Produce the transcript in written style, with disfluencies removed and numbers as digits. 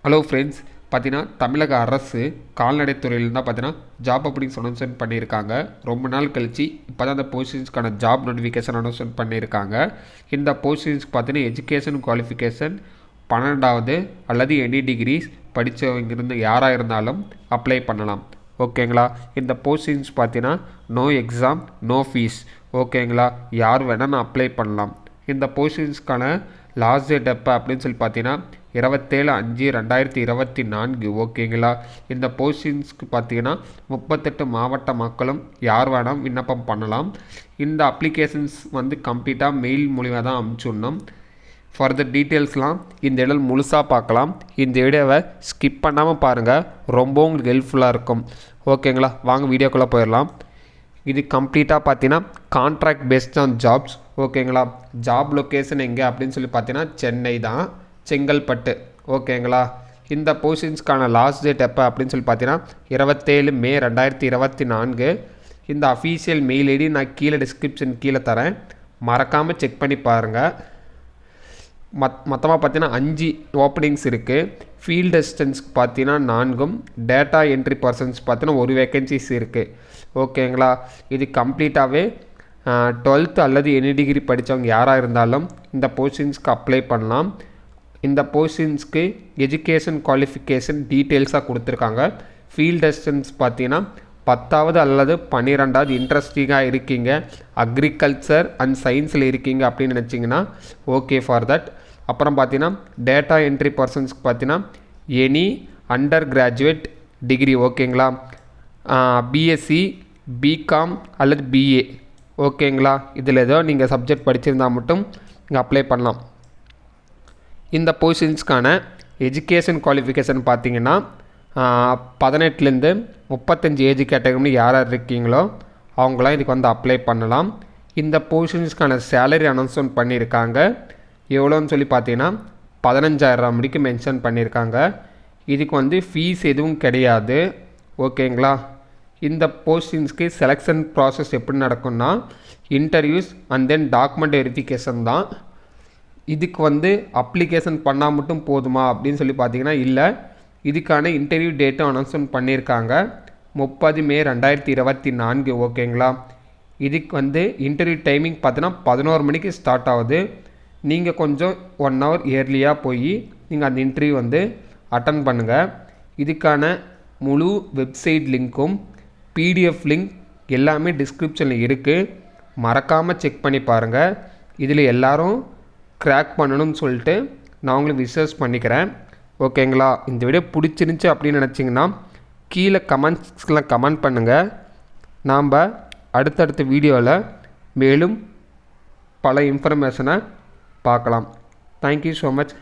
Hello friends, பார்த்தீங்கன்னா தமிழக அரசு கால்நடைத்துறையில் தான் பார்த்தீங்கன்னா ஜாப் அப்படின்னு அனௌன்ஸ்மெண்ட் பண்ணியிருக்காங்க. ரொம்ப நாள் கழிச்சு இப்போ தான் அந்த போஸ்டிங்ஸ்க்கான ஜாப் நோட்டிஃபிகேஷன் அனௌன்ஸ்மெண்ட் பண்ணியிருக்காங்க. இந்த போஸ்டிங்ஸ்க்கு பார்த்தீங்கன்னா எஜுகேஷன் குவாலிஃபிகேஷன் 12வது அல்லது எனி டிகிரிஸ் படித்தவங்க இருந்து யாராக இருந்தாலும் அப்ளை பண்ணலாம். ஓகேங்களா? இந்த போஸ்டிங்ஸ் பார்த்தீங்கன்னா நோ எக்ஸாம் நோ ஃபீஸ். ஓகேங்களா? யார் வேணால் அப்ளை பண்ணலாம். இந்த போஸ்டிங்ஸ்க்கான லாஸ்ட் டேட் எப்போ அப்படின்னு சொல்லி பார்த்தீங்கன்னா 27/5/2024. ஓகேங்களா? இந்த போஸ்டிங்ஸ்க்கு பார்த்தீங்கன்னா 38 மாவட்ட மக்களும் யார் வேணால் விண்ணப்பம் பண்ணலாம். இந்த அப்ளிகேஷன்ஸ் கம்ப்ளீட்டாக மெயில் மூலிமா தான் அனுப்பிச்சுடணும். ஃபர்தர் டீட்டெயில்ஸ்லாம் இந்த இடம் முழுசாக பார்க்கலாம். இந்த வீடியோவை ஸ்கிப் பண்ணாமல் பாருங்கள், ரொம்ப உங்களுக்கு ஹெல்ப்ஃபுல்லாக இருக்கும். ஓகேங்களா? வாங்க வீடியோக்குள்ளே போயிடலாம். இது கம்ப்ளீட்டாக பார்த்தீங்கன்னா கான்ட்ராக்ட் பேஸ்ட் ஆன் ஜாப்ஸ். ஓகேங்களா? ஜாப் லொக்கேஷன் எங்கே அப்படின்னு சொல்லி பார்த்தீங்கன்னா சென்னை தான், செங்கல்பட்டு. ஓகேங்களா? இந்த போஸ்டிங்ஸ்க்கான லாஸ்ட் டேட் எப்போ அப்படின்னு சொல்லி பார்த்தீங்கன்னா 27 மே 2024. இந்த அஃபீஷியல் மெயில் ஐடி நான் கீழே டிஸ்கிரிப்ஷன் கீழே தரேன், மறக்காமல் செக் பண்ணி பாருங்கள். மொத்தமாக பார்த்தீங்கன்னா 5 ஓப்பனிங்ஸ் இருக்குது. ஃபீல்டு அசிஸ்டன்ஸ்க்கு பார்த்தீங்கன்னா 4, டேட்டா என்ட்ரி பர்சன்ஸ் பார்த்தீங்கன்னா 1 வேக்கன்சிஸ் இருக்குது. ஓகேங்களா? இது கம்ப்ளீட்டாகவே 12th அல்லது எனி டிகிரி படித்தவங்க யாராக இருந்தாலும் இந்த போஸ்டிங்ஸ்க்கு அப்ளை பண்ணலாம். இந்த போஸ்டிங்ஸ்க்கு எஜுகேஷன் குவாலிஃபிகேஷன் டீட்டெயில்ஸாக கொடுத்துருக்காங்க. ஃபீல்டு அசிஸ்டன்ஸ் பார்த்தீங்கன்னா 10வது அல்லது 12வது இன்ட்ரெஸ்டிங்காக இருக்கீங்க, அக்ரிகல்ச்சர் அண்ட் சயின்ஸில் இருக்கீங்க அப்படின்னு நினச்சிங்கன்னா ஓகே ஃபார் தட். அப்புறம் பார்த்தீங்கன்னா டேட்டா என்ட்ரி பர்சன்ஸ்க்கு பார்த்தீங்கன்னா எனி அண்டர் கிராஜுவேட் டிகிரி. ஓகேங்களா? பிஎஸ்சி, பிகாம் அல்லது பிஏ. ஓகேங்களா? இதில் ஏதோ நீங்கள் சப்ஜெக்ட் படிச்சிருந்தால் மட்டும் நீங்கள் அப்ளை பண்ணலாம். இந்த போஸ்டிங்ஸ்க்கான எஜுகேஷன் குவாலிஃபிகேஷன் பார்த்தீங்கன்னா 18லேருந்து 35 ஏஜ் கேட்டகரி யார் யார் இருக்கீங்களோ அவங்களாம் இதுக்கு அப்ளை பண்ணலாம். இந்த போஸ்டிங்ஸ்க்கான சேலரி அனௌன்ஸ்மெண்ட் பண்ணியிருக்காங்க. எவ்வளோன்னு சொல்லி பார்த்தீங்கன்னா 15,000 முடிக்கு மென்ஷன் பண்ணியிருக்காங்க. இதுக்கு ஃபீஸ் எதுவும் கிடையாது. ஓகேங்களா? இந்த போஸ்டிங்ஸ்க்கு செலெக்ஷன் ப்ராசஸ் எப்படி நடக்கும்னா interviews and then document verification தான். இதுக்கு அப்ளிகேஷன் பண்ணால் மட்டும் போதுமா அப்படின்னு சொல்லி பார்த்தீங்கன்னா இல்லை. இதுக்கான இன்டர்வியூ டேட்டும் அனௌன்ஸ்மெண்ட் பண்ணியிருக்காங்க 30 மே 2024. ஓகேங்களா? இதுக்கு இன்டர்வியூ டைமிங் பார்த்தீங்கன்னா 11 மணிக்கு ஸ்டார்ட் ஆகுது. நீங்கள் கொஞ்சம் 1 hour இயர்லியாக போய் நீங்கள் அந்த இன்டர்வியூ அட்டன் பண்ணுங்கள். இதுக்கான முழு வெப்சைட் லிங்க்கும் பிடிஎஃப் லிங்க் எல்லாமே டிஸ்கிரிப்ஷனில் இருக்குது, மறக்காமல் செக் பண்ணி பாருங்கள். இதில் எல்லோரும் கிராக் பண்ணணும்னு சொல்லிட்டு நான் உங்களுக்கு விசஸ் பண்ணிக்கிறேன். ஓகேங்களா? இந்த வீடியோ பிடிச்சிருந்துச்சி அப்படின்னு நினச்சிங்கன்னா கீழே கமெண்ட்ஸ்லாம் கமெண்ட் பண்ணுங்கள். நாம் அடுத்தடுத்த வீடியோவில் மேலும் பல இன்ஃபர்மேஷனை பார்க்கலாம். Thank you so much.